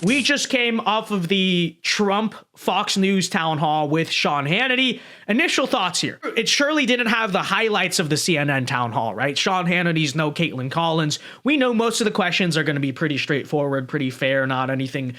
We just came off of the Trump Fox News town hall with Sean Hannity. Initial thoughts here. It surely didn't have the highlights of the CNN town hall, right? Sean Hannity's no Caitlin Collins. We know most of the questions are going to be pretty straightforward, pretty fair, not anything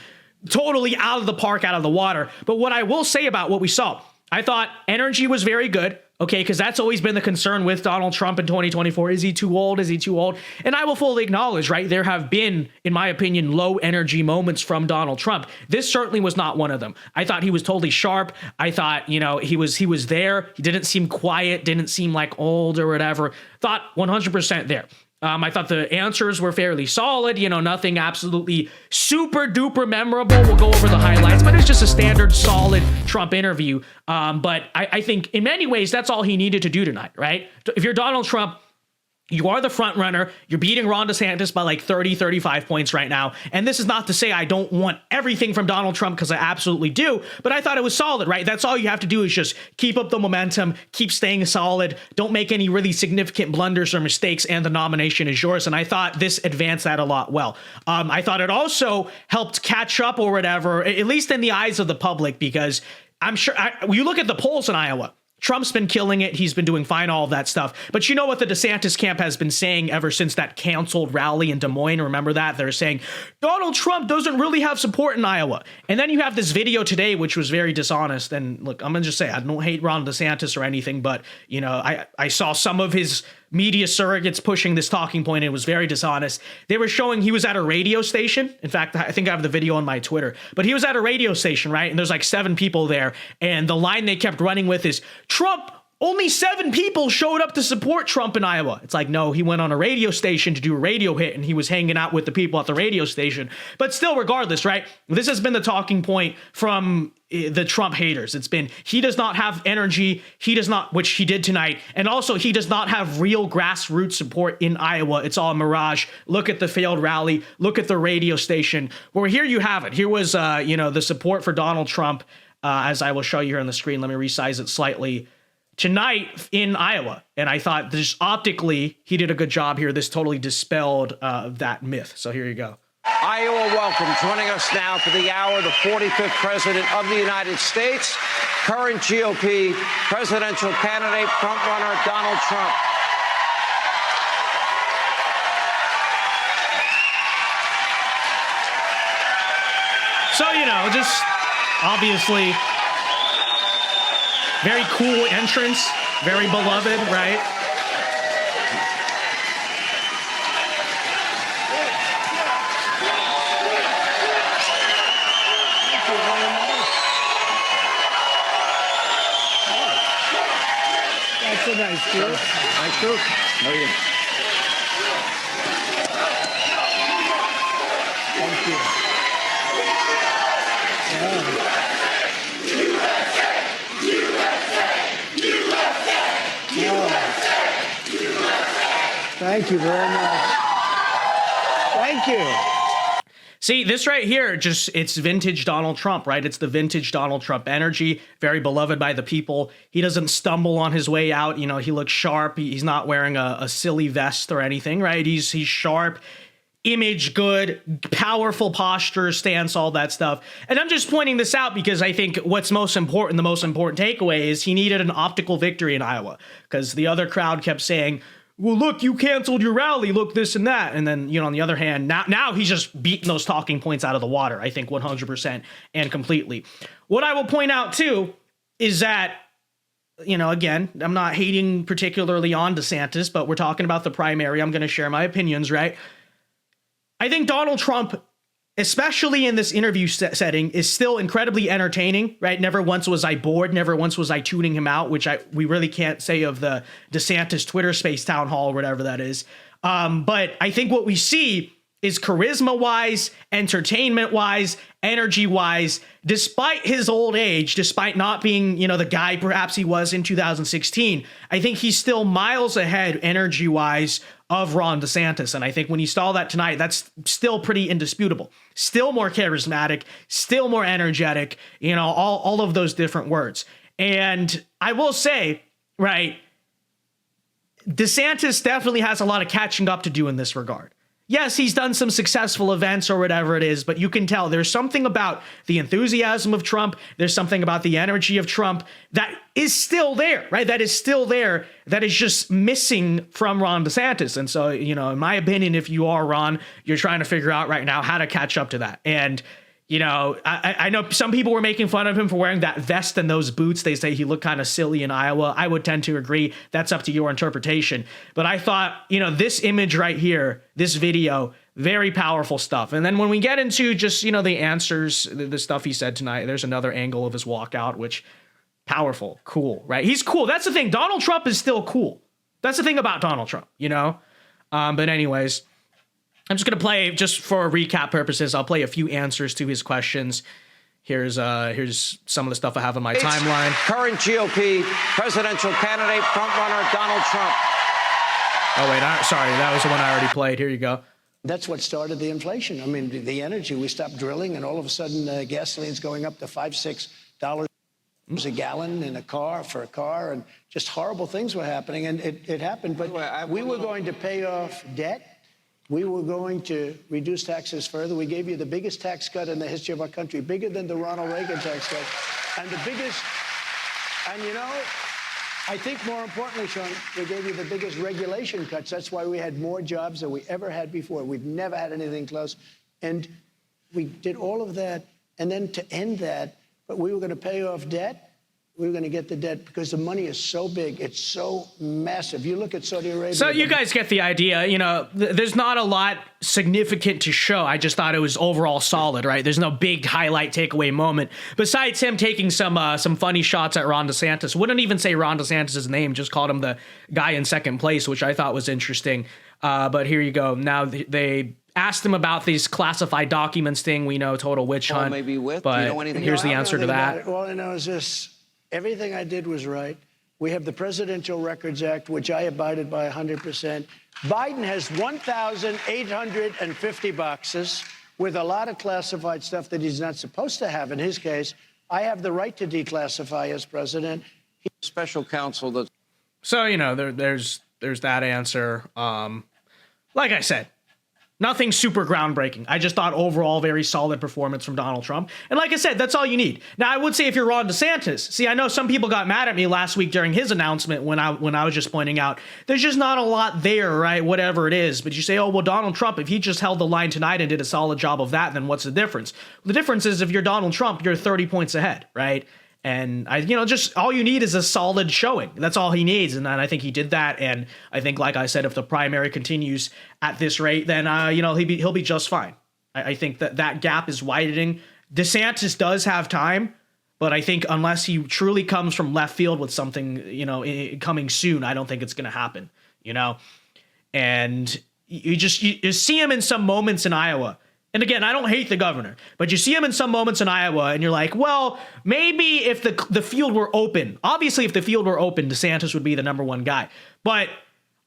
totally out of the park, out of the water. But what I will say about what we saw, I thought energy was very good. Okay, because that's always been the concern with Donald Trump in 2024. Is he too old? Is he too old? And I will fully acknowledge, right, there have been, in my opinion, low energy moments from Donald Trump. This certainly was not one of them. I thought he was totally sharp. I thought, you know, he was there. He didn't seem quiet, didn't seem like old or whatever. Thought 100% there. I thought the answers were fairly solid, you know, nothing absolutely super duper memorable. We'll go over the highlights, but it's just a standard solid Trump interview. But I think in many ways, that's all he needed to do tonight, right? If you're Donald Trump, you are the front runner. You're beating Ron DeSantis by like 30, 35 points right now. And this is not to say I don't want everything from Donald Trump, because I absolutely do. But I thought it was solid, right? That's all you have to do is just keep up the momentum, keep staying solid. Don't make any really significant blunders or mistakes, and the nomination is yours. And I thought this advanced that a lot well. I thought it also helped catch up or whatever, at least in the eyes of the public, because I'm sure you look at the polls in Iowa. Trump's been killing it. He's been doing fine, all of that stuff. But you know what the DeSantis camp has been saying ever since that canceled rally in Des Moines? Remember that? They're saying Donald Trump doesn't really have support in Iowa. And then you have this video today, which was very dishonest. And look, I'm going to just say, I don't hate Ron DeSantis or anything, but, you know, I saw some of his media surrogates pushing this talking point. And it was very dishonest. They were showing he was at a radio station. In fact, I think I have the video on my Twitter, but he was at a radio station, right? And there's like 7 people there. And the line they kept running with is, Trump, only 7 people showed up to support Trump in Iowa. It's like, no, he went on a radio station to do a radio hit, and he was hanging out with the people at the radio station. But still, regardless, right? This has been the talking point from the Trump haters. It's been, he does not have energy. He does not, which he did tonight. And also, he does not have real grassroots support in Iowa. It's all a mirage. Look at the failed rally. Look at the radio station. Well, here you have it. Here was, you know, the support for Donald Trump, as I will show you here on the screen. Let me resize it slightly. Tonight in Iowa. And I thought just optically, he did a good job here. This totally dispelled that myth. So here you go. Iowa, welcome. Joining us now for the hour, the 45th President of the United States, current GOP presidential candidate, frontrunner Donald Trump. So, you know, just obviously very cool entrance, very beloved, right? That's a nice group. Nice group. How are you? Thank you. Yeah. Thank you very much. Thank you. See, this right here, just, it's vintage Donald Trump, right? It's the vintage Donald Trump energy, very beloved by the people. He doesn't stumble on his way out. You know, he looks sharp. He's not wearing a silly vest or anything, right? He's sharp, image good, powerful posture, stance, all that stuff. And I'm just pointing this out because I think what's most important, the most important takeaway is he needed an optical victory in Iowa, because the other crowd kept saying, well, look, you canceled your rally, look, this and that. And then, you know, on the other hand, now he's just beating those talking points out of the water, I think 100% and completely. What I will point out, too, is that, you know, again, I'm not hating particularly on DeSantis, but we're talking about the primary. I'm going to share my opinions, right? I think Donald Trump, especially in this interview setting, is still incredibly entertaining, right? Never once was I bored. Never once was I tuning him out, which we really can't say of the DeSantis Twitter space town hall or whatever that is. But I think what we see is charisma-wise, entertainment-wise, energy-wise, despite his old age, despite not being, you know, the guy perhaps he was in 2016, I think he's still miles ahead energy-wise of Ron DeSantis. And I think when you saw that tonight, that's still pretty indisputable. Still more charismatic, still more energetic, you know, all of those different words. And I will say, right, DeSantis definitely has a lot of catching up to do in this regard. Yes, he's done some successful events or whatever it is, but you can tell there's something about the enthusiasm of Trump. There's something about the energy of Trump that is still there, right? That is still there. That is just missing from Ron DeSantis. And so, in my opinion, if you are Ron, you're trying to figure out right now how to catch up to that. And I know some people were making fun of him for wearing that vest and those boots. They say he looked kind of silly in Iowa. I would tend to agree. That's up to your interpretation. But I thought, this image right here, this video, very powerful stuff. And then when we get into just, the answers, the stuff he said tonight, there's another angle of his walkout, which powerful, cool, right? He's cool. That's the thing. Donald Trump is still cool. That's the thing about Donald Trump, But anyways, I'm just going to play, just for recap purposes, I'll play a few answers to his questions. Here's some of the stuff I have on my timeline. Current GOP presidential candidate frontrunner Donald Trump. Oh, wait, sorry, that was the one I already played. Here you go. That's what started the inflation. I mean, the energy. We stopped drilling, and all of a sudden, gasoline's going up to $5-6 a gallon in a car, and just horrible things were happening. And it happened, but we were going to pay off debt. We were going to reduce taxes further. We gave you the biggest tax cut in the history of our country, bigger than the Ronald Reagan tax cut. And the biggest, and I think more importantly, Sean, we gave you the biggest regulation cuts. That's why we had more jobs than we ever had before. We've never had anything close. And we did all of that. And then to end that, but we were going to pay off debt. We were going to get the debt because the money is so big. It's so massive. You look at Saudi Arabia. So you guys get the idea. There's not a lot significant to show. I just thought it was overall solid, right? There's no big highlight takeaway moment. Besides him taking some funny shots at Ron DeSantis. Wouldn't even say Ron DeSantis' name, just called him the guy in second place, which I thought was interesting. But here you go. Now they asked him about these classified documents thing. We know total witch hunt. Maybe with. But do you know anything here's the answer to that. All I know is this. Everything I did was right. We have the Presidential Records Act, which I abided by 100%. Biden has 1,850 boxes with a lot of classified stuff that he's not supposed to have in his case. I have the right to declassify as president. Special counsel that. So, there's that answer. Like I said, nothing super groundbreaking. I just thought overall very solid performance from Donald Trump. And like I said, that's all you need. Now, I would say if you're Ron DeSantis, see, I know some people got mad at me last week during his announcement when I was just pointing out there's just not a lot there, right? Whatever it is. But you say, oh, well, Donald Trump, if he just held the line tonight and did a solid job of that, then what's the difference? The difference is if you're Donald Trump, you're 30 points ahead, right? And just all you need is a solid showing. That's all he needs. And then I think he did that. And I think, like I said, if the primary continues at this rate, then, he'll be just fine. I think that gap is widening. DeSantis does have time, but I think unless he truly comes from left field with something, coming soon, I don't think it's going to happen, and you see him in some moments in Iowa. And again, I don't hate the governor, but you see him in some moments in Iowa and you're like, well, maybe if the field were open, obviously if the field were open, DeSantis would be the number one guy. But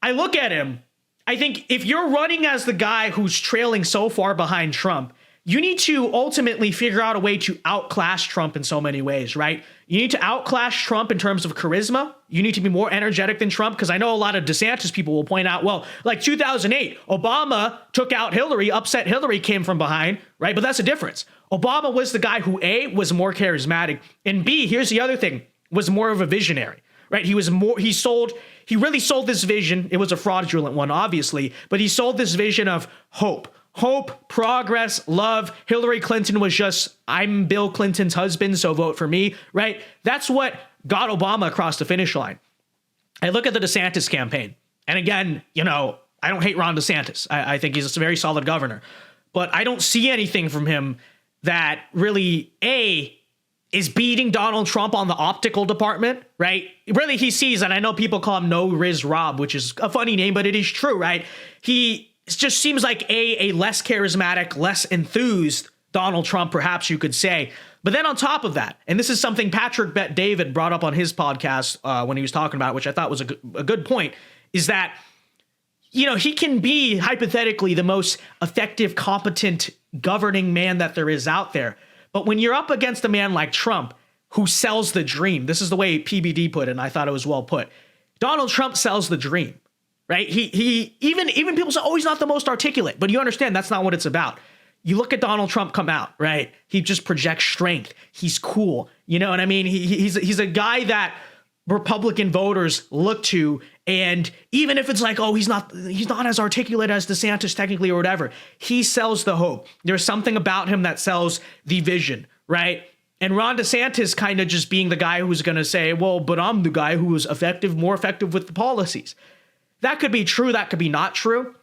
I look at him, I think if you're running as the guy who's trailing so far behind Trump, you need to ultimately figure out a way to outclass Trump in so many ways, right? You need to outclass Trump in terms of charisma. You need to be more energetic than Trump, because I know a lot of DeSantis people will point out, well, like 2008, Obama took out Hillary, upset Hillary, came from behind, right? But that's the difference. Obama was the guy who, A, was more charismatic, and B, here's the other thing, was more of a visionary, right? He really sold this vision. It was a fraudulent one, obviously, but he sold this vision of hope, progress, love. Hillary Clinton was just, I'm Bill Clinton's husband, so vote for me, right? That's what got Obama across the finish line. I look at the DeSantis campaign, and again, I don't hate Ron DeSantis. I think he's a very solid governor, but I don't see anything from him that really, A, is beating Donald Trump on the optical department, right? Really, he sees, and I know people call him No Riz Rob, which is a funny name, but it is true, right? He just seems like a less charismatic, less enthused Donald Trump, perhaps you could say. But then on top of that, and this is something Patrick Bet-David brought up on his podcast when he was talking about it, which I thought was a good point, is that, he can be hypothetically the most effective, competent governing man that there is out there. But when you're up against a man like Trump, who sells the dream, this is the way PBD put it, and I thought it was well put. Donald Trump sells the dream. right? He even people say, oh, he's not the most articulate, but you understand that's not what it's about. You look at Donald Trump come out, right? He just projects strength. He's cool. You know what I mean? He's a guy that Republican voters look to, and even if it's like, oh, he's not as articulate as DeSantis technically or whatever, he sells the hope. There's something about him that sells the vision, right? And Ron DeSantis kind of just being the guy who's going to say, well, but I'm the guy who was more effective with the policies. That could be true. That could be not true.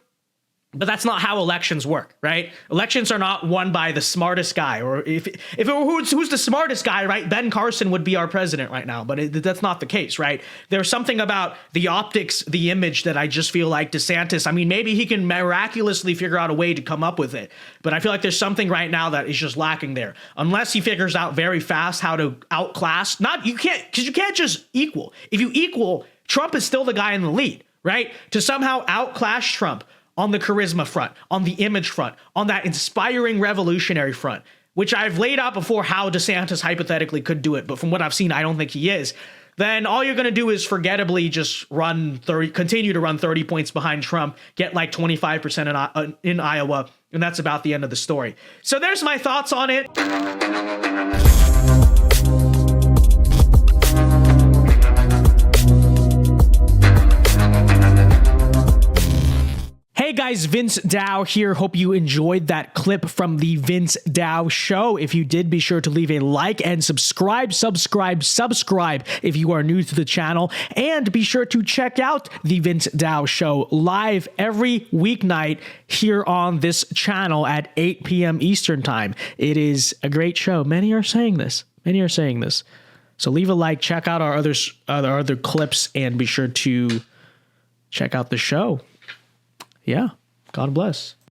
But that's not how elections work, right? Elections are not won by the smartest guy, or if it were who's the smartest guy, right? Ben Carson would be our president right now, but that's not the case, right? There's something about the optics, the image that I just feel like DeSantis, I mean, maybe he can miraculously figure out a way to come up with it, but I feel like there's something right now that is just lacking there. Unless he figures out very fast how to outclass, you can't just equal. If you equal, Trump is still the guy in the lead, right? To somehow outclass Trump on the charisma front, on the image front, on that inspiring revolutionary front, which I've laid out before how DeSantis hypothetically could do it, but from what I've seen, I don't think he is. Then all you're going to do is forgettably just continue to run 30 points behind Trump, get like 25% in Iowa, and that's about the end of the story. So there's my thoughts on it. Hey guys, Vince Dow here. Hope you enjoyed that clip from the Vince Dow Show. If you did, be sure to leave a like and subscribe if you are new to the channel. And be sure to check out the Vince Dow Show live every weeknight here on this channel at 8 p.m. Eastern Time. It is a great show. Many are saying this. So leave a like, check out our other clips, and be sure to check out the show. Yeah. God bless.